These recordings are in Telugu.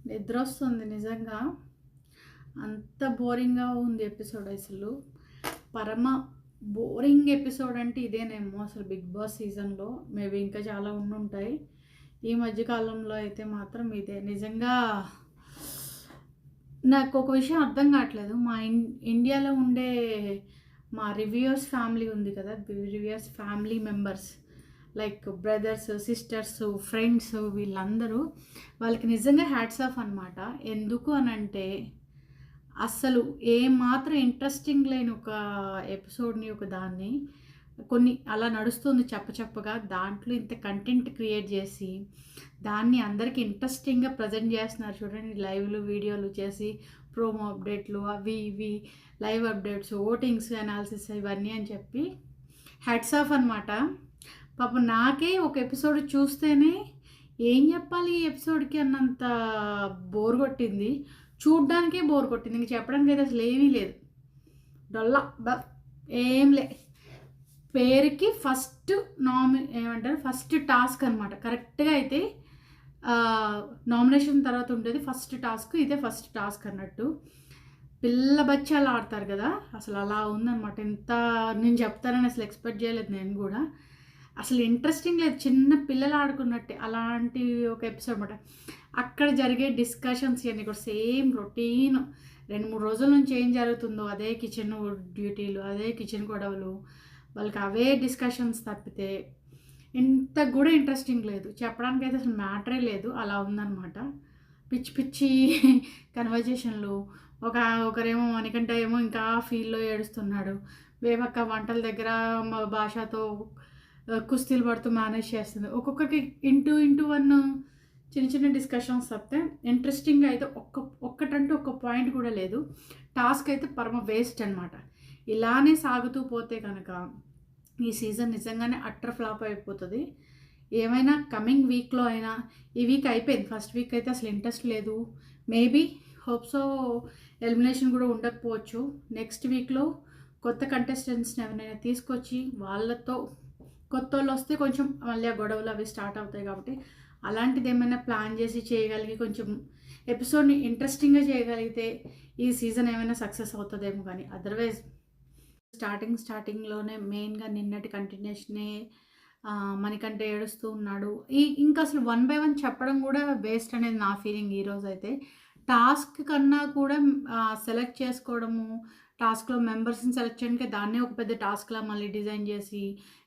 నిద్రొస్తుంది నిజంగా. అంత బోరింగ్‌గా ఉంది ఎపిసోడ్ అసలు. పరమ బోరింగ్ ఎపిసోడ్ అంటే ఇదేనేమో అసలు 'బిగ్ బాస్' సీజన్‌లో. మేబీ ఇంకా చాలా ఉండుంటాయి. ఈ మధ్య కాలంలో అయితే మాత్రం ఇదే. నిజంగా నాకొక విషయం అర్థం కావట్లేదు. మా ఇండియాలో ఉండే మా రివ్యూయర్స్ ఫ్యామిలీ ఉంది కదా! Reviewers family members like brothers, sisters, friends వీళ్ళందరూ వాళ్ళకి నిజంగా హ్యాట్స్ ఆఫ్ అనమాట. ఎందుకు అనంటే అస్సలు ఏమాత్రం ఇంట్రెస్టింగ్ లేని ఒక ఎపిసోడ్‌ని ఒక దాన్ని కొన్ని అలా నడుస్తుంది చప్పచప్పగా. దాంట్లో ఇంత కంటెంట్ క్రియేట్ చేసి, దాన్ని అందరికి ఇంట్రెస్టింగ్‌గా ప్రజెంట్ చేస్తున్నారు చూడండి. లైవ్‌లు, వీడియోలు చేసి, ప్రోమో అప్డేట్‌లు అవి ఇవి, లైవ్ అప్డేట్స్, ఓటింగ్స్, అనాలిసిస్ ఇవన్నీ అని చెప్పి హ్యాట్స్ ఆఫ్ అనమాట. పాపం నాకే ఒక ఎపిసోడ్ చూస్తేనే ఏం చెప్పాలి ఈ ఎపిసోడ్‌కి అన్నంత బోర్ కొట్టింది. చూడ్డానికే బోర్ కొట్టింది. ఇంక చెప్పడానికైతే అసలు ఏమీ లేదు. డొల్ల ఏం లే. పేరుకి ఫస్ట్ ఏమంటారు ఫస్ట్ టాస్క్ అనమాట. కరెక్ట్‌గా అయితే నామినేషన్ తర్వాత ఉండేది ఫస్ట్ టాస్క్. ఇదే ఫస్ట్ టాస్క్ అన్నట్టు. పిల్ల బచ్చాలు ఆడతారు కదా! అసలు అలా ఉందనమాట. ఎంత నేను చెప్తానని అసలు ఎక్స్‌పెక్ట్ చేయలేదు నేను గూడా. అసలు ఇంట్రెస్టింగ్ లేదు. చిన్న పిల్లలు ఆడుకున్నట్టే. అలాంటి ఒక ఎపిసోడ్ అనమాట. అక్కడ జరిగే డిస్కషన్స్ ఇయన్నీ కూడా సేమ్ రొటీన్. 2, 3 రోజుల నుంచి ఏం జరుగుతుందో అదే కిచెన్ డ్యూటీలు, అదే కిచెన్ గొడవలు. వాళ్ళకి అవే డిస్కషన్స్ తప్పితే ఇంత కూడా ఇంట్రెస్టింగ్ లేదు. చెప్పడానికైతే అసలు మ్యాటరే లేదు. అలా ఉందనమాట. పిచ్చి పిచ్చి కన్వర్జేషన్‌లు. ఒకరేమో మణికంఠ ఏమో ఇంకా ఫీల్‌లో ఏడుస్తున్నాడు. వేవక్క వంటల దగ్గర భాషతో కుస్తీలు పడుతూ మేనేజ్ చేస్తుంది. ఒక్కొక్కరికి ఇంటూ 1 చిన్న చిన్న డిస్కషన్స్ తప్పితే ఇంట్రెస్టింగ్‌గా అయితే ఒక్కటంటూ ఒక్క పాయింట్ కూడా లేదు. టాస్క్ అయితే పరమ వేస్ట్ అనమాట. ఇలానే సాగుతూ పోతే కనుక ఈ సీజన్ నిజంగానే అట్టర్ ఫ్లాప్ అయిపోతుంది. ఏమైనా కమింగ్ వీక్‌లో అయినా, ఈ వీక్ అయిపోయింది. ఫస్ట్ వీక్ అయితే అసలు ఇంట్రెస్ట్ లేదు. మేబీ హోప్ సో ఎలిమినేషన్ కూడా ఉండకపోవచ్చు. నెక్స్ట్ వీక్‌లో కొత్త కంటెస్టెంట్స్‌ని ఎవరినైనా తీసుకొచ్చి వాళ్ళతో కొత్తోళ్ళు వస్తే కొంచెం మళ్ళీ ఆ గొడవలు అవి స్టార్ట్ అవుతాయి కాబట్టి అలాంటిది ఏమైనా ప్లాన్ చేసి చేయగలిగి కొంచెం ఎపిసోడ్‌ని ఇంట్రెస్టింగ్‌గా చేయగలిగితే ఈ సీజన్ ఏమైనా సక్సెస్ అవుతుందేమో కానీ అదర్వైజ్ స్టార్టింగ్‌లోనే మెయిన్‌గా నిన్నటి కంటిన్యూషనే మణికంఠ ఏడుస్తూ ఉన్నాడు. ఇంకా అసలు 1 బై 1 చెప్పడం కూడా వేస్ట్ అనేది నా ఫీలింగ్ ఈరోజైతే. టాస్క్ కన్నా కూడా సెలెక్ట్ చేసుకోవడము, టాస్క్‌లో మెంబర్స్‌ని సెలెక్ట్ చేయడానికి దాన్నే ఒక పెద్ద టాస్క్‌లా మళ్ళీ డిజైన్ చేసి,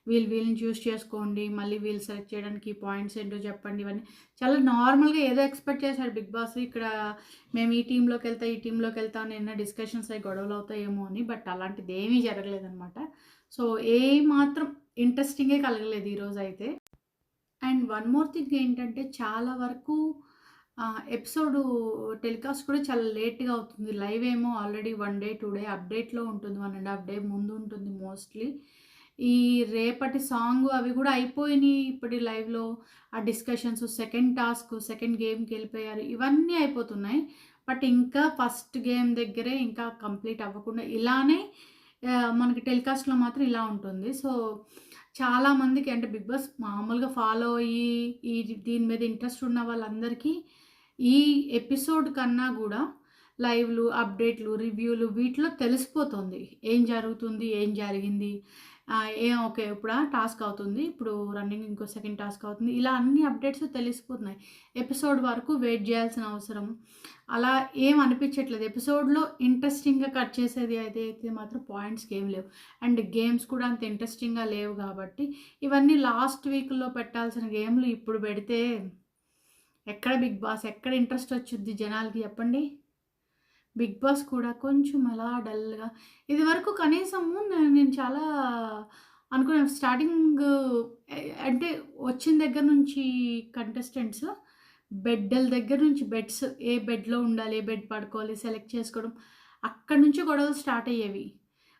వీళ్ళని చూస్ చేసుకోండి. మళ్ళీ వీళ్ళు సెలెక్ట్ చేయడానికి పాయింట్స్ ఏంటో చెప్పండి. ఇవన్నీ చాలా నార్మల్‌గా ఏదో ఎక్స్‌పెక్ట్ చేశాడు బిగ్ బాస్. ఇక్కడ మేము ఈ టీమ్‌లోకెళ్తా, ఈ టీమ్‌లోకెళ్తా అని ఏమన్నా డిస్కషన్స్ అయ్యి గొడవలు అవుతాయేమో అని. బట్ అలాంటిది ఏమీ జరగలేదనమాట. సో, మాత్రం ఇంట్రెస్టింగే కలగలేదు ఈరోజైతే. అండ్ వన్ మోర్ థింగ్ ఏంటంటే చాలా వరకు ఎపిసోడు టెలికాస్ట్ కూడా చాలా లేట్‌గా అవుతుంది. లైవ్ ఏమో ఆల్రెడీ 1 డే, 2 డే అప్డేట్‌లో ఉంటుంది. 1 ½ డే ముందు ఉంటుంది మోస్ట్‌లీ. ఈ రేపటి సాంగు అవి కూడా అయిపోయినియి. ఇప్పటి లైవ్‌లో ఆ డిస్కషన్స్, సెకండ్ టాస్క్, సెకండ్ గేమ్‌కెళ్ళిపోయారు. ఇవన్నీ అయిపోతున్నాయి. బట్ ఇంకా ఫస్ట్ గేమ్ దగ్గరే ఇంకా కంప్లీట్ అవ్వకుండా ఇలానే మనకి టెలికాస్ట్‌లో మాత్రం ఇలా ఉంటుంది. సో, చాలామందికి అంటే బిగ్ బాస్ మామూలుగా ఫాలో అయ్యి దీని మీద ఇంట్రెస్ట్ ఉన్న వాళ్ళందరికీ ఈ ఎపిసోడ్ కన్నా గూడా లైవ్‌లు, అప్డేట్‌లు, రివ్యూలు వీటిలో తెలిసిపోతుంది. ఏం జరుగుతుంది? ఏం జరిగింది? ఓకే. ఇప్పుడు టాస్క్ అవుతుంది. ఇప్పుడు రన్నింగ్ ఇంకో సెకండ్ టాస్క్ అవుతుంది. ఇలా అన్ని అప్డేట్స్ తెలిసిపోతున్నాయి. ఎపిసోడ్ వరకు వెయిట్ చేయాల్సిన అవసరం అలా ఏం అనిపించట్లేదు. ఎపిసోడ్‌లో ఇంట్రెస్టింగ్‌గా కట్ చేసేది అయితే మాత్రం పాయింట్స్‌కి ఏమి లేవు. అండ్ గేమ్స్ కూడా అంత ఇంట్రెస్టింగ్‌గా లేవు కాబట్టి ఇవన్నీ లాస్ట్ వీక్‌లో పెట్టాల్సిన గేమ్‌లు ఇప్పుడు పెడితే ఎక్కడ బిగ్ బాస్? ఎక్కడ ఇంట్రెస్ట్ వచ్చుద్ది జనాలకి చెప్పండి? బిగ్ బాస్ కూడా కొంచెం అలా డల్‌గా ఇదివరకు కనీసము నేను చాలా అనుకున్నాను. స్టార్టింగ్ అంటే వచ్చిన దగ్గర నుంచి కంటెస్టెంట్స్ బెడ్‌ల దగ్గర నుంచి ఏ బెడ్‌లో ఉండాలి, ఏ బెడ్ పడుకోవాలి సెలెక్ట్ చేసుకోవడం. అక్కడి నుంచే గొడవలు స్టార్ట్ అయ్యేవి.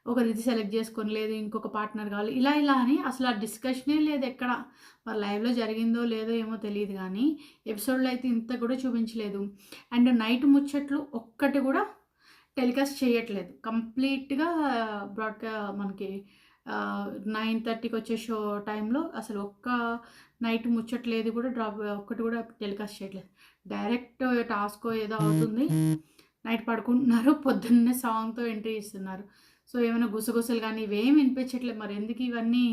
ఒకరు ఇది సెలెక్ట్ చేసుకొని, లేదు ఇంకొక పార్ట్నర్ కావాలి. ఇలా అని అసలు ఆ డిస్కషనే లేదు ఎక్కడ. మరి లైవ్‌లో జరిగిందో లేదో ఏమో తెలీదు గానీ, ఎపిసోడ్‌లో అయితే ఇంత కూడా చూపించలేదు. అండ్ నైట్ ముచ్చట్లు ఒక్కటి కూడా టెలికాస్ట్ చేయట్లేదు. కంప్లీట్‌గా మనకి 9:30కి వచ్చే షో టైంలో అసలు ఒక్క నైట్ ముచ్చట్లేదు కూడా ఒక్కటి కూడా టెలికాస్ట్ చేయట్లేదు. డైరెక్ట్ టాస్కో ఏదో అవుతుంది. నైట్ పడుకుంటున్నారు. పొద్దున్నే సాంగ్‌తో ఎంట్రీ ఇస్తున్నారు. సో, ఏమైనా గుసగుసలు గానీ ఇవేమి వినిపించట్లేదు. మరి ఎందుకు ఇవన్నీ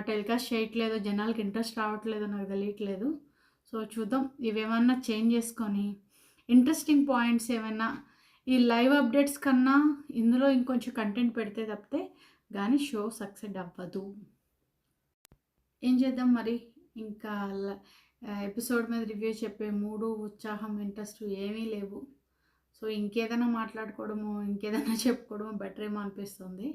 టెలికాస్ట్ చేయట్లేదో, జనాలకి ఇంట్రెస్ట్ రావట్లేదో నాకు తెలియట్లేదు. సో, చూద్దాం. ఇవేమన్నా చేంజ్ చేసుకొని ఇంట్రెస్టింగ్ పాయింట్స్ ఏమైనా ఈ లైవ్ అప్డేట్స్ కన్నా ఇందులో ఇంకొంచెం కంటెంట్ పెడితే తప్పితే గానీ షో సక్సెస్ అవ్వదు. ఏం చేద్దాం మరి? ఇంకా ఎపిసోడ్ మీద రివ్యూ చెప్పే మూడు, ఉత్సాహం, ఇంట్రెస్ట్ ఏమీ లేవు. సో, ఇంకేదైనా మాట్లాడుకోవడమో, ఇంకేదైనా చెప్పుకోవడమో బెటరేమో అనిపిస్తుంది.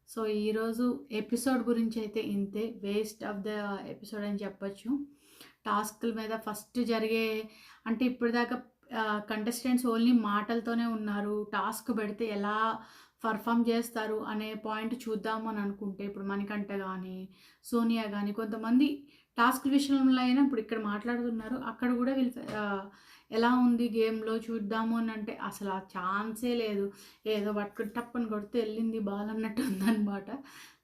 సో, ఈరోజు ఎపిసోడ్ గురించి అయితే ఇంతే. వేస్ట్ ఆఫ్ ద ఎపిసోడ్ అని చెప్పొచ్చు. టాస్క్ల మీద ఫస్ట్ జరిగే అంటే ఇప్పటిదాకా కంటెస్టెంట్స్ ఓన్లీ మాటలతోనే ఉన్నారు. టాస్క్ పెడితే ఎలా పర్ఫామ్ చేస్తారు అనే పాయింట్ చూద్దాము అని అనుకుంటే, ఇప్పుడు మణికంఠ కానీ, సోనియా కానీ కొంతమంది టాస్క్ విషయంలో అయినా ఇప్పుడు ఇక్కడ మాట్లాడుతున్నారు. అక్కడ కూడా వీళ్ళు ఎలా ఉంది గేమ్‌లో చూద్దాము అని అంటే అసలు ఆ ఛాన్సే లేదు. ఏదో పట్టుకొని టప్పని కొడితే వెళ్ళింది బాల్ అన్నట్టు ఉందన్నమాట.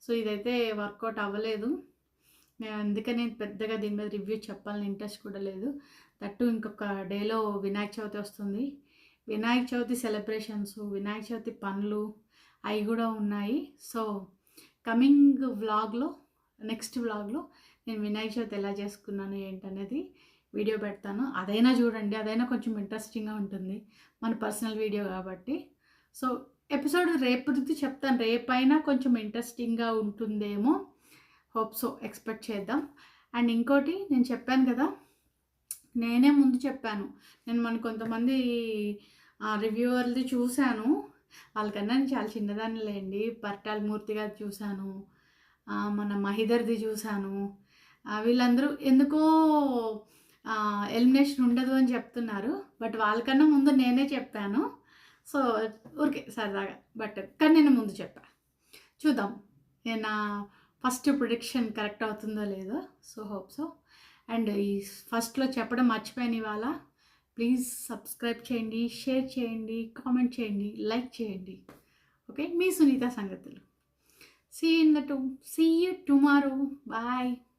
సో, ఇదైతే వర్కౌట్ అవ్వలేదు. అందుకనే పెద్దగా దీని మీద రివ్యూ చెప్పాలని ఇంట్రెస్ట్ కూడా లేదు. దట్టు ఇంకొక డేలో వినాయక చవితి వస్తుంది. వినాయక చవితి సెలబ్రేషన్స్, వినాయక చవితి పనులు అవి కూడా ఉన్నాయి. సో, కమింగ్ వ్లాగ్‌లో నెక్స్ట్ వ్లాగ్‌లో నేను వినాయక చవితి ఎలా చేసుకున్నాను ఏంటనేది వీడియో పెడతాను. అదైనా చూడండి. అదైనా కొంచెం ఇంట్రెస్టింగ్‌గా ఉంటుంది. మన పర్సనల్ వీడియో కాబట్టి. సో, ఎపిసోడ్ రేపటిది చెప్తాను. రేపైనా కొంచెం ఇంట్రెస్టింగ్‌గా ఉంటుందేమో. Hope so. ఎక్స్‌పెక్ట్ చేద్దాం. అండ్ ఇంకోటి నేను చెప్పాను కదా! నేనే ముందు చెప్పాను. నేను మన కొంతమంది రివ్యూవర్‌ది చూశాను. వాళ్ళకన్నా నేను చాలా చిన్నదాన్నిలేండి. పరిటాల మూర్తి గారిది చూశాను. మన మహిధర్‌ది చూశాను. వీళ్ళందరూ ఎందుకో ఎలిమినేషన్ ఉండదు అని చెప్తున్నారు. బట్ వాళ్ళకన్నా ముందు నేనే చెప్పాను. సో, ఊరికే సరదాగా. కానీ నేను ముందు చెప్పా. చూద్దాం. నా ఫస్ట్ ప్రిడిక్షన్ కరెక్ట్ అవుతుందో లేదో. So, hope so. అండ్ ఈ ఫస్ట్‌లో చెప్పడం మర్చిపోయాను ఇవాళ. ప్లీజ్ సబ్స్క్రైబ్ చేయండి, షేర్ చేయండి, కామెంట్ చేయండి, లైక్ చేయండి. ఓకే. మీ సునీత సంగతులు. See you tomorrow. బాయ్.